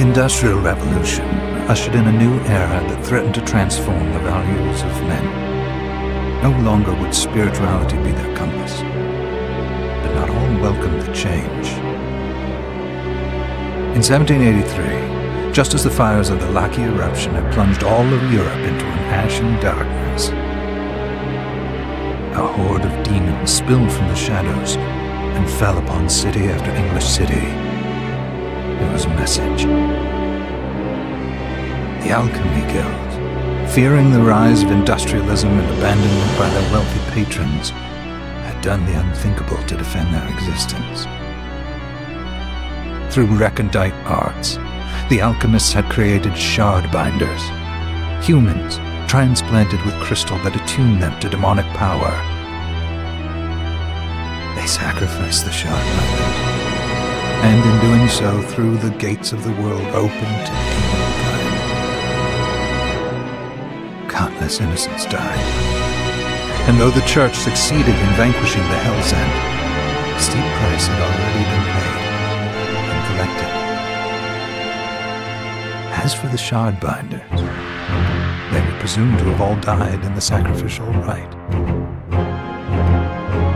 The Industrial Revolution ushered in a new era that threatened to transform the values of men. No longer would spirituality be their compass, but not all welcomed the change. In 1783, just as the fires of the Laki eruption had plunged all of Europe into an ashen darkness, a horde of demons spilled from the shadows and fell upon city after English city. It was a message. The Alchemy Guild, fearing the rise of industrialism and abandonment by their wealthy patrons, had done the unthinkable to defend their existence. Through recondite arts, the alchemists had created shard binders, humans transplanted with crystal that attuned them to demonic power. They sacrificed the shard binders, and in doing so threw the gates of the world open to demonkind. Countless innocents died, and though the Church succeeded in vanquishing the Hell's End, a steep price had already been paid and collected. As for the shard binders, they were presumed to have all died in the sacrificial rite.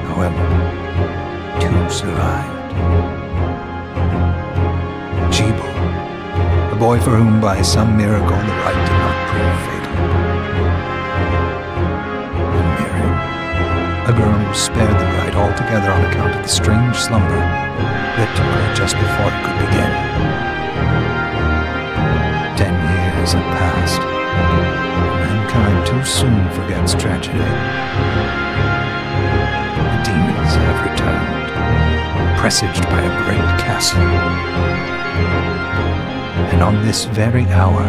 However, two survived. Jibal, a boy for whom by some miracle the rite did not prove fatal. And Miriam, a girl who was spared the rite altogether on account of the strange slumber that took her just before it could begin. 10 years have passed. Mankind too soon forgets tragedy. The demons have returned, presaged by a great castle. And on this very hour,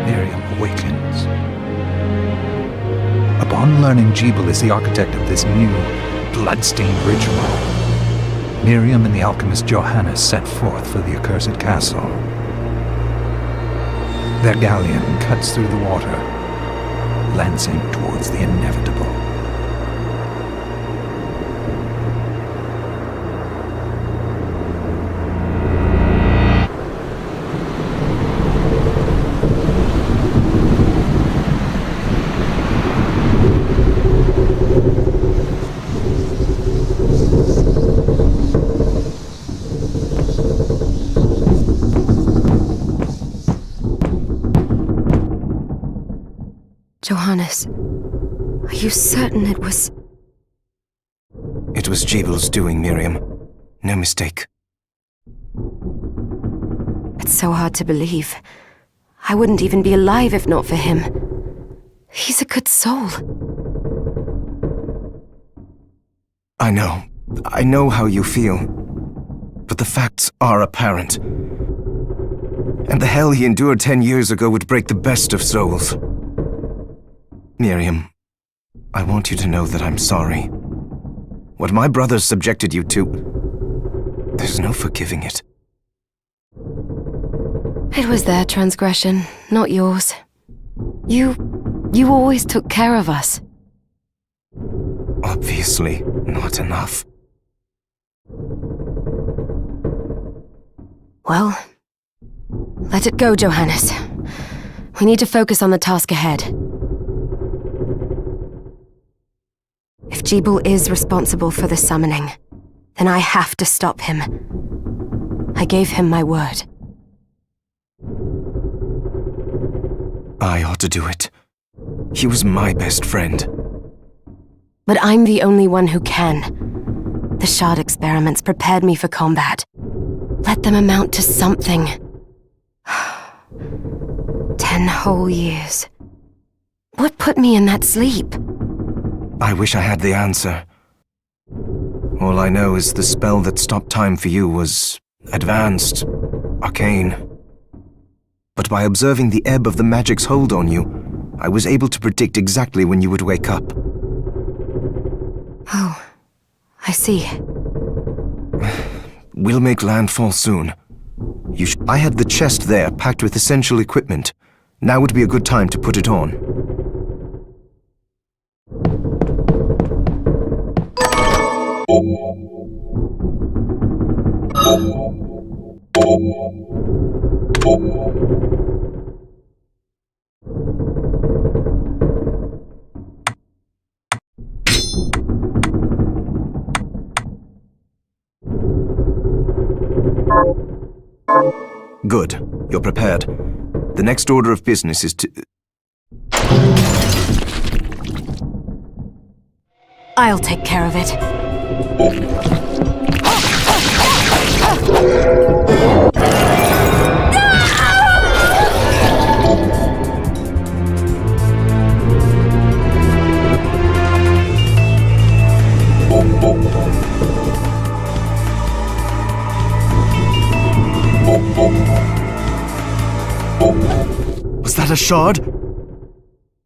Miriam awakens. Upon learning Jibal is the architect of this new, bloodstained ritual, Miriam and the alchemist Johannes set forth for the accursed castle. Their galleon cuts through the water, lancing towards the inevitable. Johannes, are you certain it was... It was Jibal's doing, Miriam. No mistake. It's so hard to believe. I wouldn't even be alive if not for him. He's a good soul. I know how you feel. But the facts are apparent. And the hell he endured 10 years ago would break the best of souls. Miriam, I want you to know that I'm sorry. What my brothers subjected you to, there's no forgiving it. It was their transgression, not yours. You always took care of us. Obviously, not enough. Well, let it go, Johannes. We need to focus on the task ahead. If Jibal is responsible for the summoning, then I have to stop him. I gave him my word. I ought to do it. He was my best friend. But I'm the only one who can. The shard experiments prepared me for combat. Let them amount to something. 10 whole years. What put me in that sleep? I wish I had the answer. All I know is the spell that stopped time for you was advanced, arcane. But by observing the ebb of the magic's hold on you, I was able to predict exactly when you would wake up. Oh, I see. We'll make landfall soon. I had the chest there packed with essential equipment. Now would be a good time to put it on. Good. You're prepared. The next order of business is to... I'll take care of it. Was that a shard?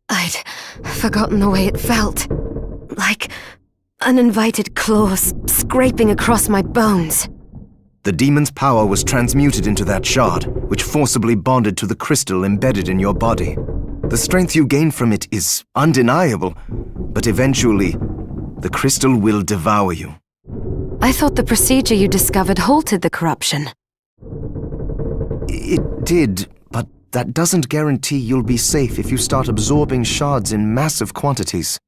I'd forgotten the way it felt. Like uninvited claws scraping across my bones. The demon's power was transmuted into that shard, which forcibly bonded to the crystal embedded in your body. The strength you gain from it is undeniable, but eventually, the crystal will devour you. I thought the procedure you discovered halted the corruption. It did, but that doesn't guarantee you'll be safe if you start absorbing shards in massive quantities.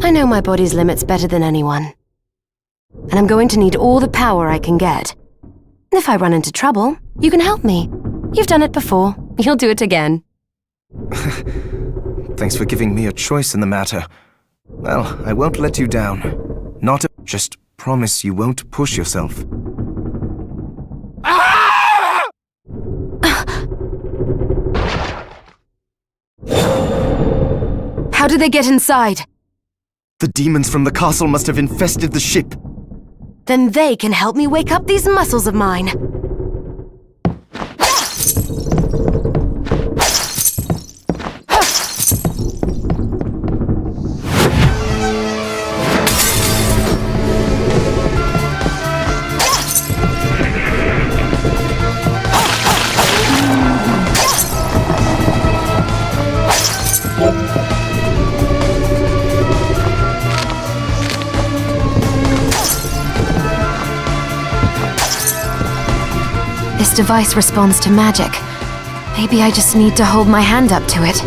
I know my body's limits better than anyone. And I'm going to need all the power I can get. If I run into trouble, you can help me. You've done it before. You'll do it again. Thanks for giving me a choice in the matter. Well, I won't let you down. Just promise you won't push yourself. How did they get inside? The demons from the castle must have infested the ship. Then they can help me wake up these muscles of mine. This device responds to magic. Maybe I just need to hold my hand up to it.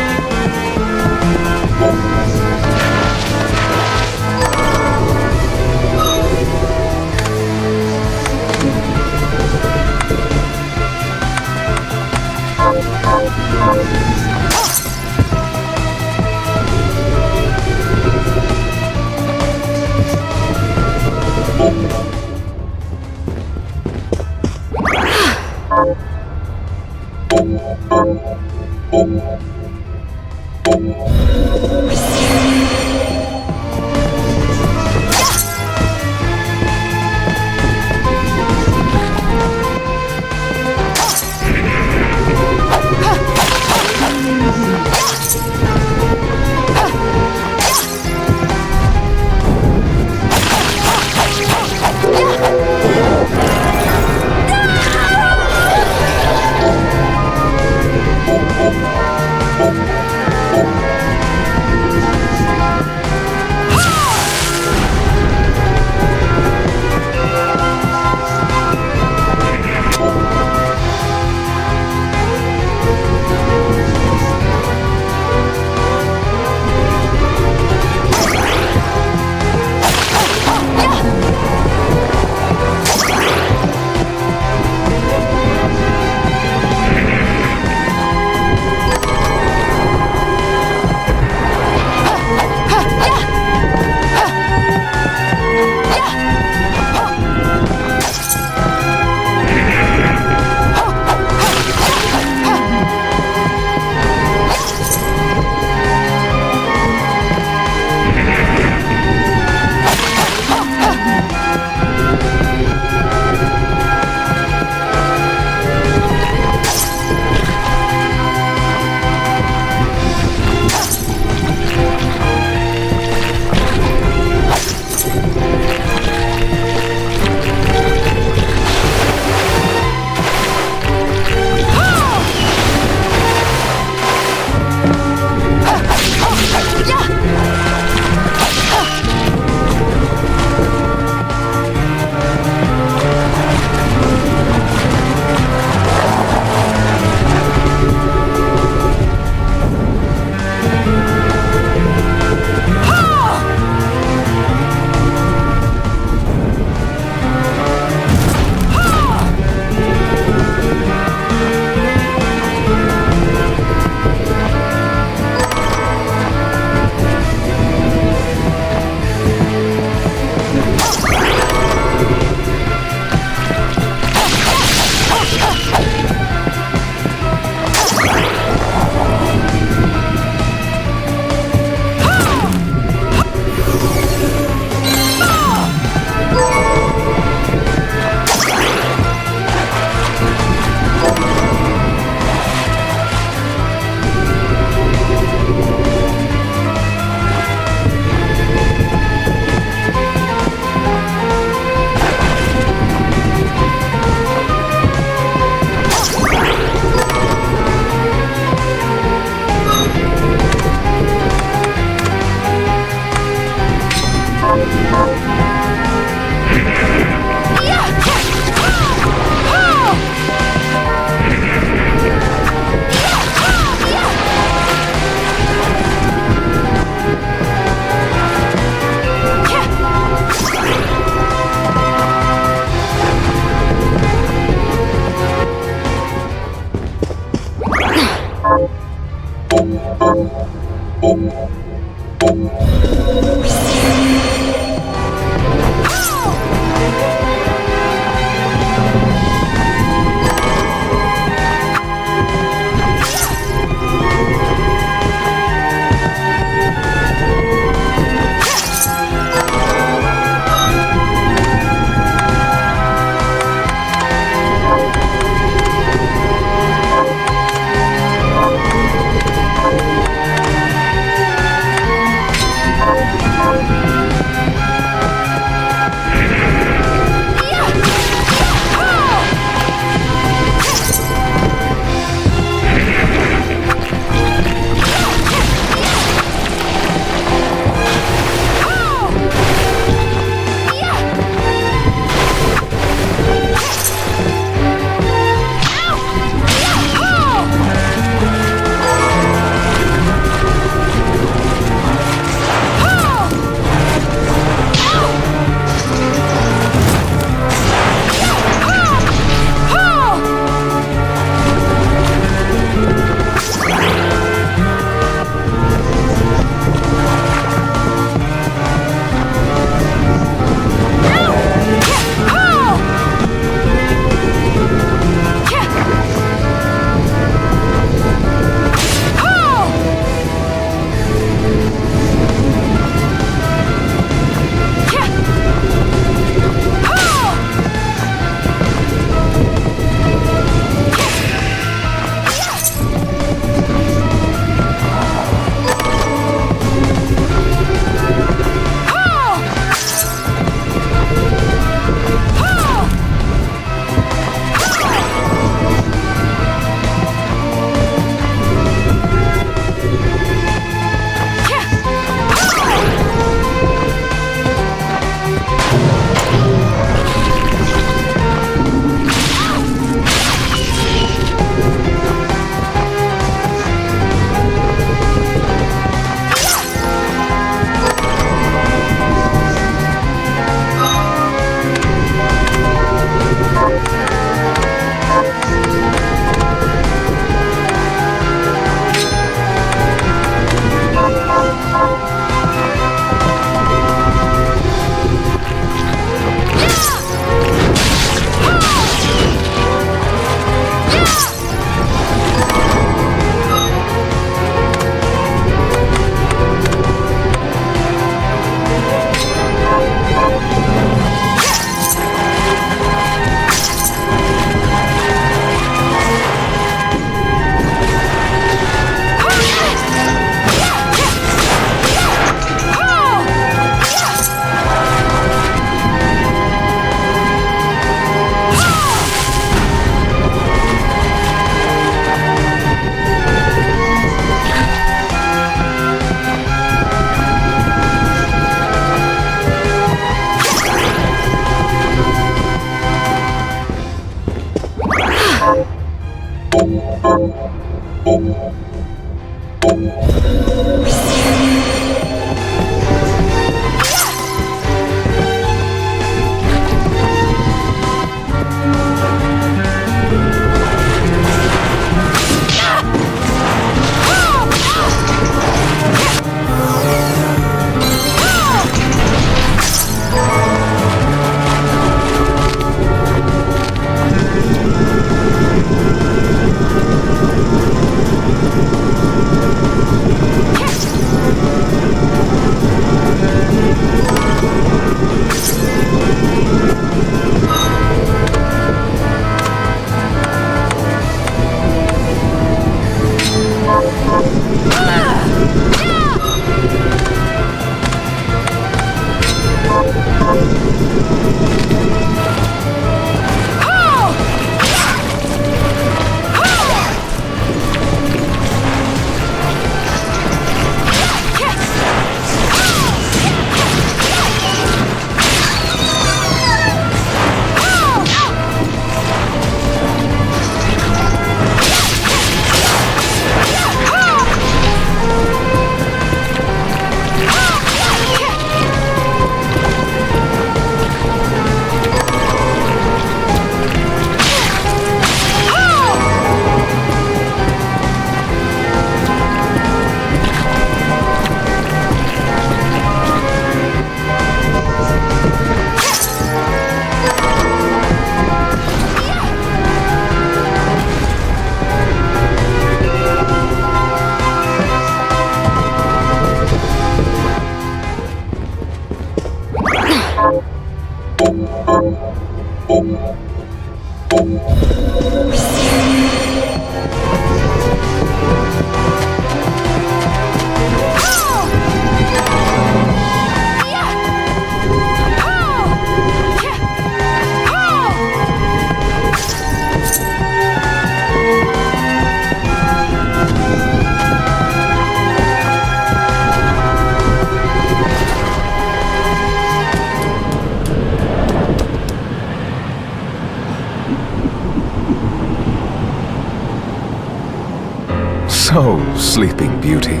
So, Sleeping Beauty,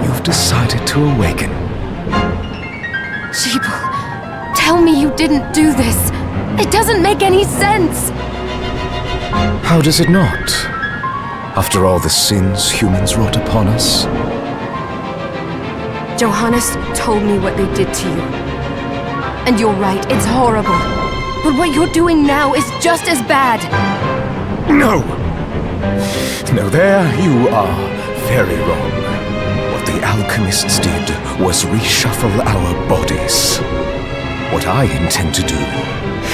you've decided to awaken. Jeeble, tell me you didn't do this. It doesn't make any sense. How does it not? After all the sins humans wrought upon us? Johannes told me what they did to you. And you're right, it's horrible. But what you're doing now is just as bad. No! No, there you are very wrong. What the alchemists did was reshuffle our bodies. What I intend to do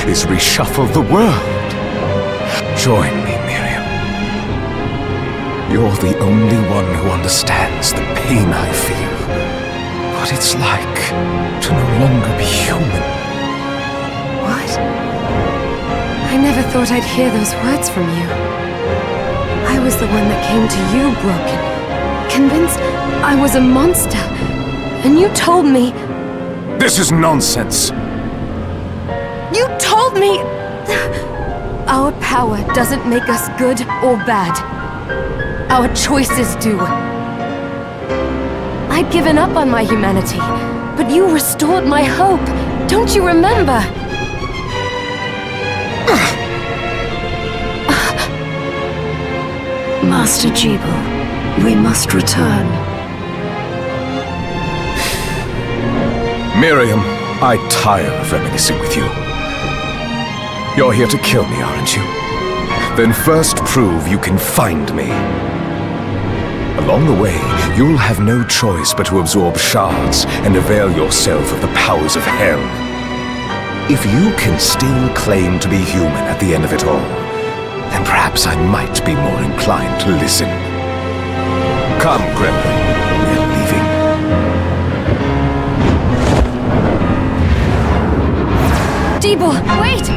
is reshuffle the world. Join me, Miriam. You're the only one who understands the pain I feel. What it's like to no longer be human. What? I never thought I'd hear those words from you. I was the one that came to you broken, convinced I was a monster, and you told me... This is nonsense! You told me... Our power doesn't make us good or bad. Our choices do. I'd given up on my humanity, but you restored my hope. Don't you remember? Master Jeeble, we must return. Miriam, I tire of reminiscing with you. You're here to kill me, aren't you? Then first prove you can find me. Along the way, you'll have no choice but to absorb shards and avail yourself of the powers of hell. If you can still claim to be human at the end of it all, then perhaps I might be more inclined to listen. Come, Gremlin. We're leaving. Jeeble, wait!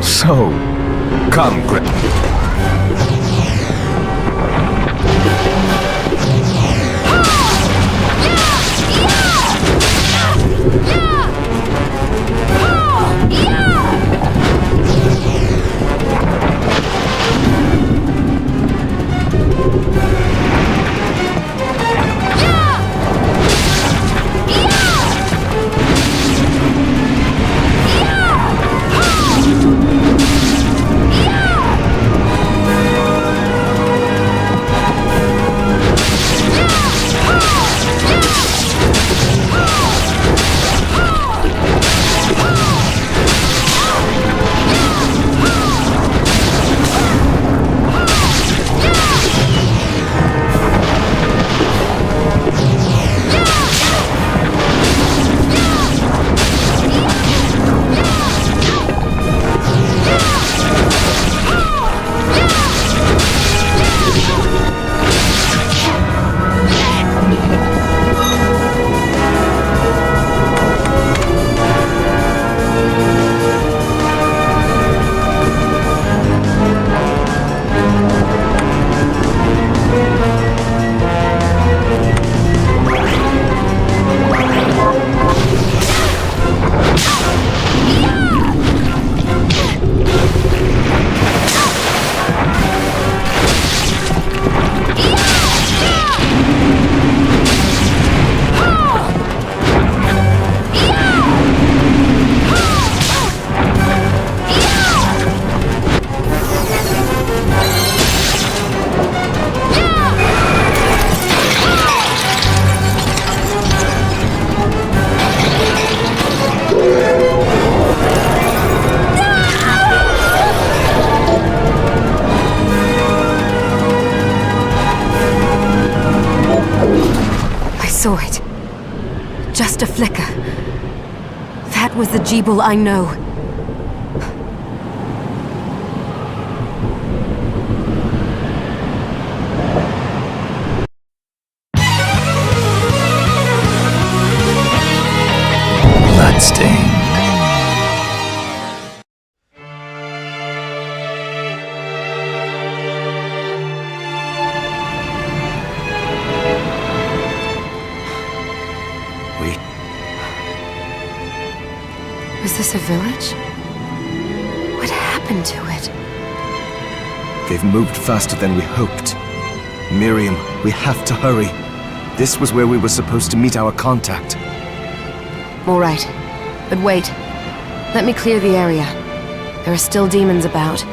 So, come, Just a flicker. That was the Jeeble I know. Bloodstained. Was this a village? What happened to it? They've moved faster than we hoped. Miriam, we have to hurry. This was where we were supposed to meet our contact. All right. But wait. Let me clear the area. There are still demons about.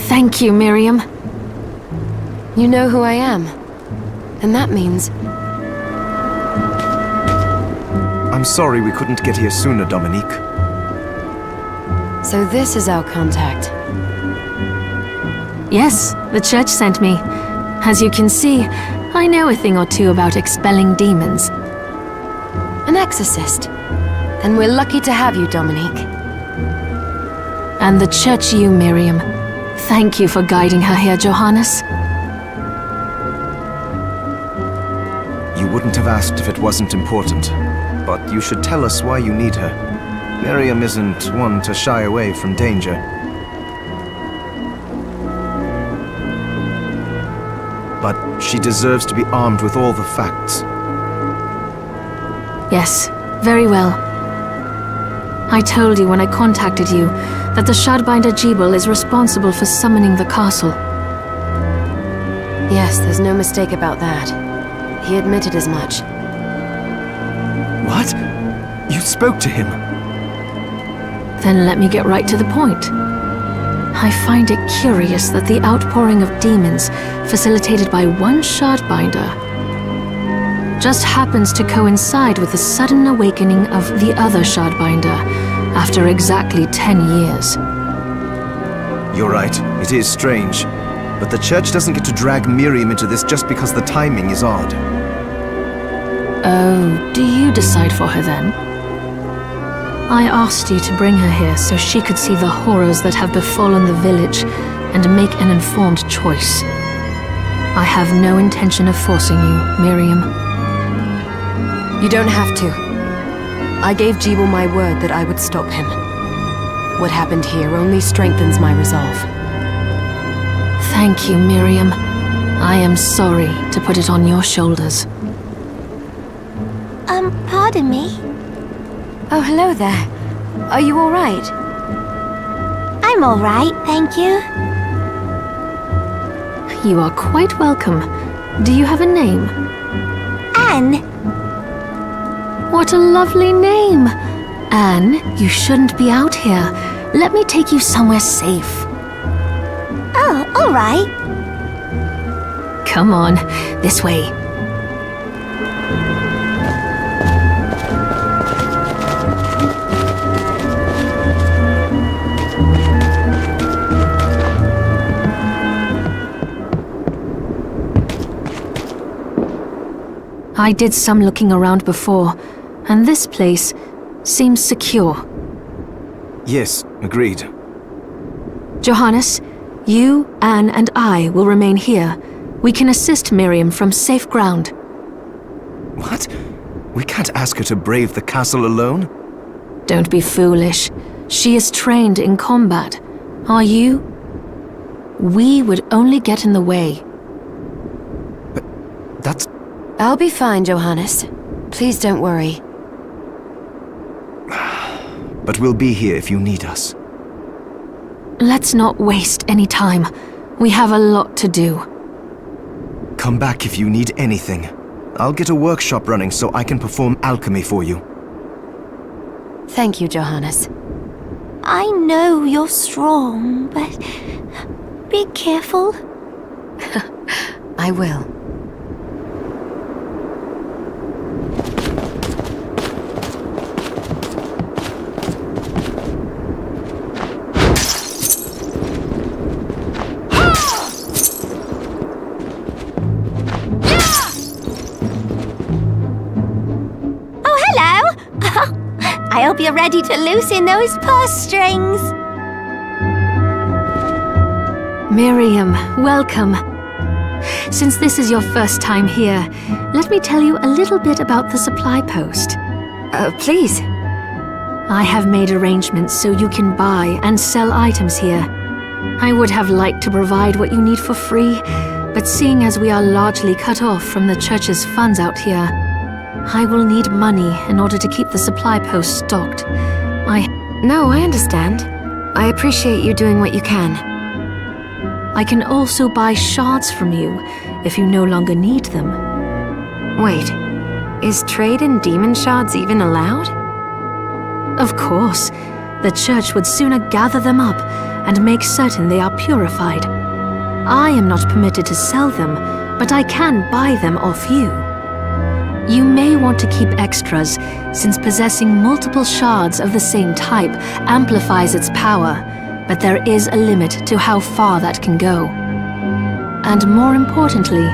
Thank you, Miriam. You know who I am. And that means... I'm sorry we couldn't get here sooner, Dominique. So this is our contact. Yes, the church sent me. As you can see, I know a thing or two about expelling demons. An exorcist. Then we're lucky to have you, Dominique. And the church you, Miriam. Thank you for guiding her here, Johannes. You wouldn't have asked if it wasn't important, but you should tell us why you need her. Miriam isn't one to shy away from danger. But she deserves to be armed with all the facts. Yes, very well. I told you when I contacted you that the Shardbinder Jeeble is responsible for summoning the castle. Yes, there's no mistake about that. He admitted as much. What? You spoke to him? Then let me get right to the point. I find it curious that the outpouring of demons, facilitated by one Shardbinder, just happens to coincide with the sudden awakening of the other Shardbinder after exactly 10 years. You're right, it is strange. But the church doesn't get to drag Miriam into this just because the timing is odd. Oh, do you decide for her then? I asked you to bring her here so she could see the horrors that have befallen the village and make an informed choice. I have no intention of forcing you, Miriam. You don't have to. I gave Jeeble my word that I would stop him. What happened here only strengthens my resolve. Thank you, Miriam. I am sorry to put it on your shoulders. Pardon me? Oh, hello there. Are you all right? I'm all right, thank you. You are quite welcome. Do you have a name? Anne. What a lovely name! Anne, you shouldn't be out here. Let me take you somewhere safe. Oh, all right. Come on, this way. I did some looking around before, and this place seems secure. Yes, agreed. Johannes, you, Anne, and I will remain here. We can assist Miriam from safe ground. What? We can't ask her to brave the castle alone? Don't be foolish. She is trained in combat. Are you? We would only get in the way. But that's... I'll be fine, Johannes. Please don't worry. But we'll be here if you need us. Let's not waste any time. We have a lot to do. Come back if you need anything. I'll get a workshop running so I can perform alchemy for you. Thank you, Johannes. I know you're strong, but be careful. I will. I hope you're ready to loosen those purse strings. Miriam, welcome. Since this is your first time here, let me tell you a little bit about the supply post. Please. I have made arrangements so you can buy and sell items here. I would have liked to provide what you need for free, but seeing as we are largely cut off from the church's funds out here, I will need money in order to keep the supply post stocked. No, I understand. I appreciate you doing what you can. I can also buy shards from you if you no longer need them. Wait, is trade in demon shards even allowed? Of course. The church would sooner gather them up and make certain they are purified. I am not permitted to sell them, but I can buy them off you. You may want to keep extras, since possessing multiple shards of the same type amplifies its power, but there is a limit to how far that can go. And more importantly,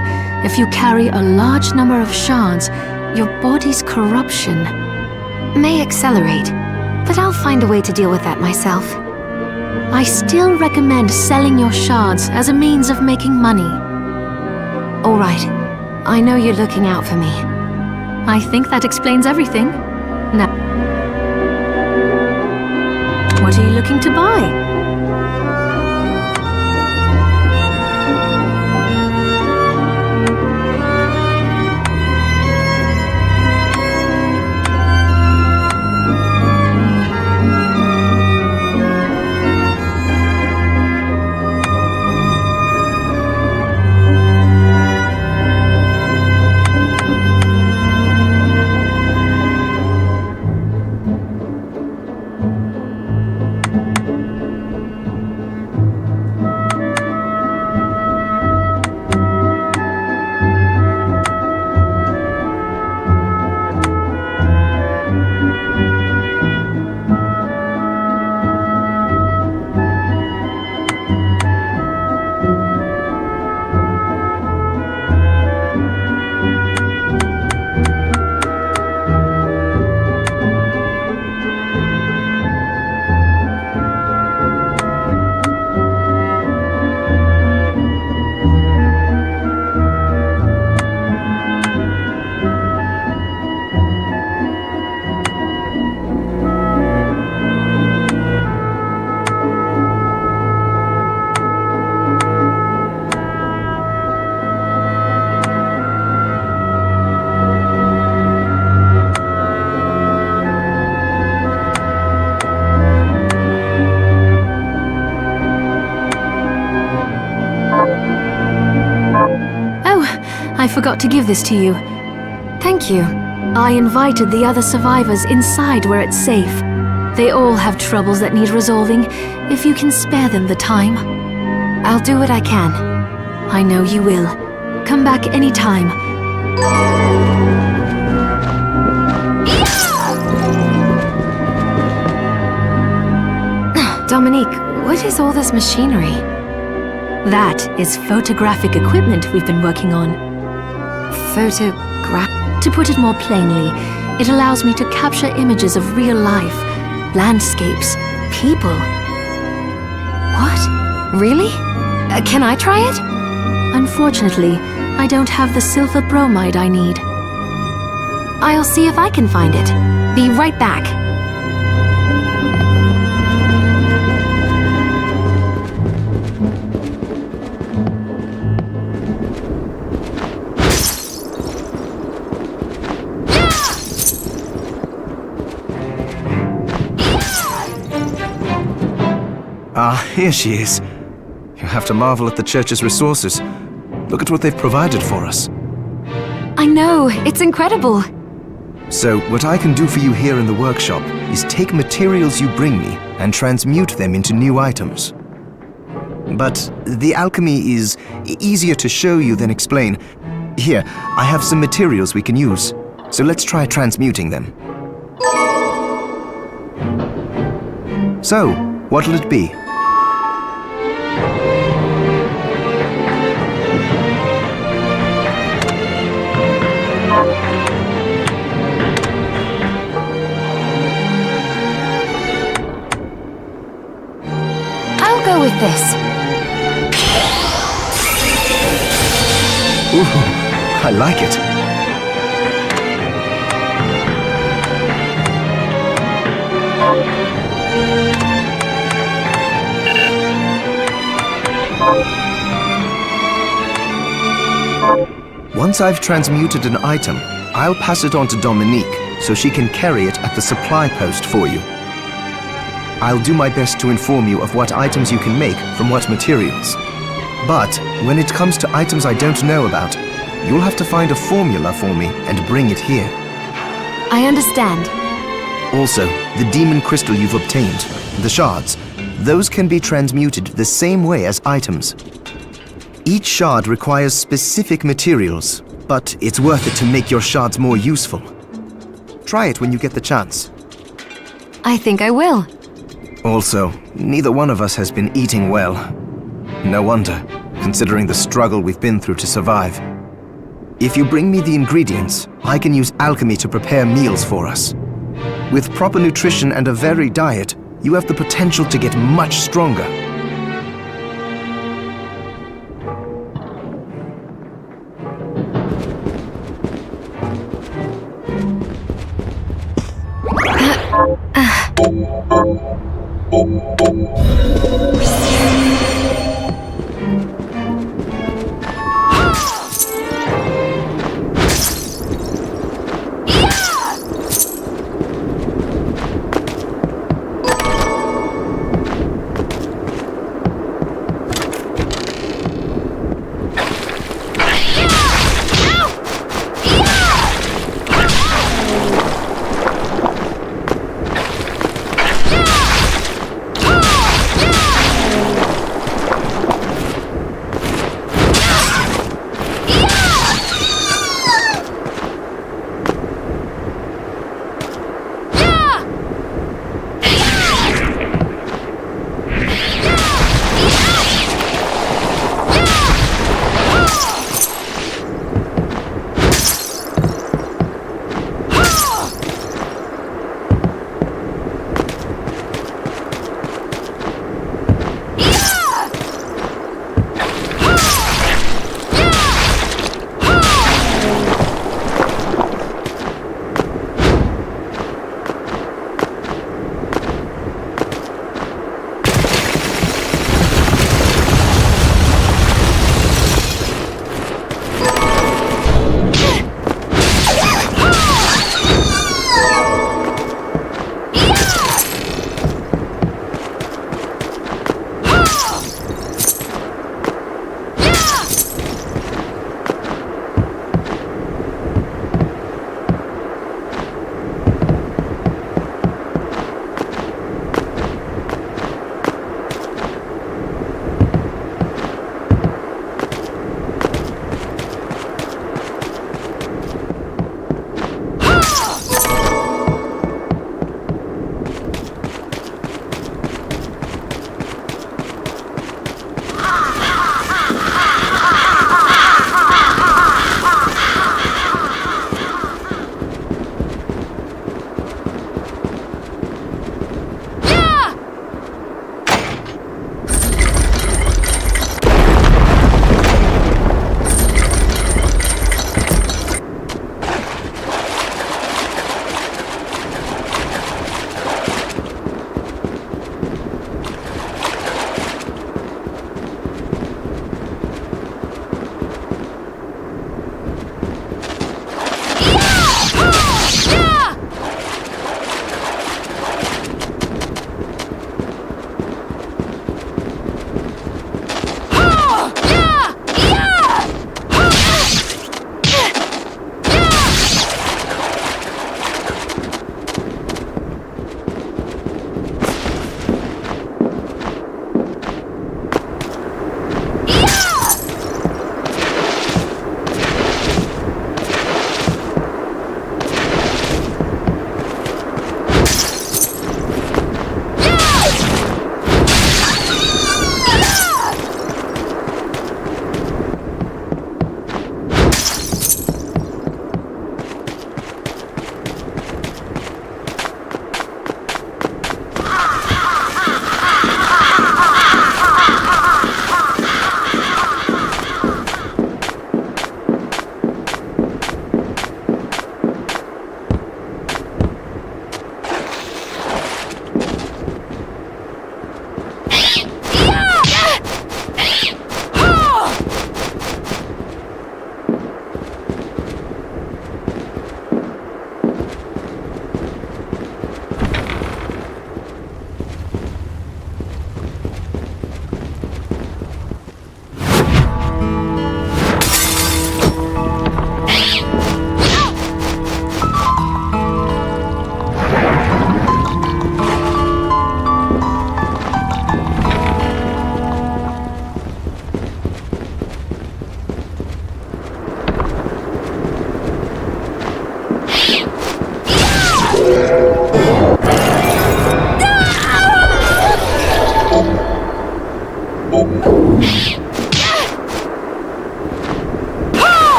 if you carry a large number of shards, your body's corruption may accelerate, but I'll find a way to deal with that myself. I still recommend selling your shards as a means of making money. All right. I know you're looking out for me. I think that explains everything. Now, what are you looking to buy? I forgot to give this to you. Thank you. I invited the other survivors inside where it's safe. They all have troubles that need resolving, if you can spare them the time. I'll do what I can. I know you will. Come back anytime. Dominique, what is all this machinery? That is photographic equipment we've been working on. Photograph? To put it more plainly, it allows me to capture images of real life, landscapes, people. What? Really? Can I try it? Unfortunately, I don't have the silver bromide I need. I'll see if I can find it. Be right back. Here she is. You have to marvel at the church's resources. Look at what they've provided for us. I know, it's incredible. So, what I can do for you here in the workshop is take materials you bring me and transmute them into new items. But the alchemy is easier to show you than explain. Here, I have some materials we can use, so let's try transmuting them. So, what'll it be? I'll go with this. Ooh, I like it. Once I've transmuted an item, I'll pass it on to Dominique so she can carry it at the supply post for you. I'll do my best to inform you of what items you can make from what materials. But when it comes to items I don't know about, you'll have to find a formula for me and bring it here. I understand. Also, the demon crystal you've obtained, the shards, those can be transmuted the same way as items. Each shard requires specific materials, but it's worth it to make your shards more useful. Try it when you get the chance. I think I will. Also, neither one of us has been eating well. No wonder, considering the struggle we've been through to survive. If you bring me the ingredients, I can use alchemy to prepare meals for us. With proper nutrition and a varied diet, you have the potential to get much stronger.